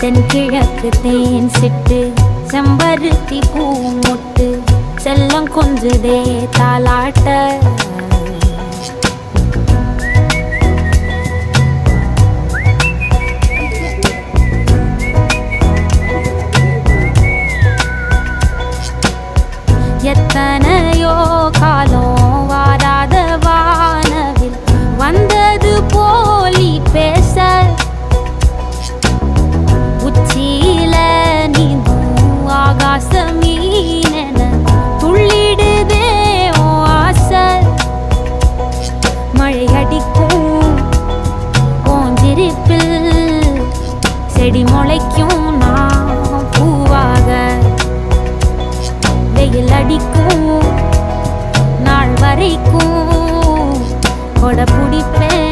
தென்கிழக்கு தேன் சிட்டு செம்பருத்தி பூ முட்டு செல்லம் கொஞ்சுதே தாலாட்ட எத்தனையோ காலம் வாராத வானவில் வந்தது போலி பேச உச்சியில நீந்தும் ஆகாச மீனென துள்ளிடுதே ஓ ஆசை மழை அடிக்கும் ஓஞ்சிருப்பில் செடி முளைக்கும் நான் பூவாக வெயில் அடிக்கும் நாள் வரைக்கும் கொடை பிடிப்பேன்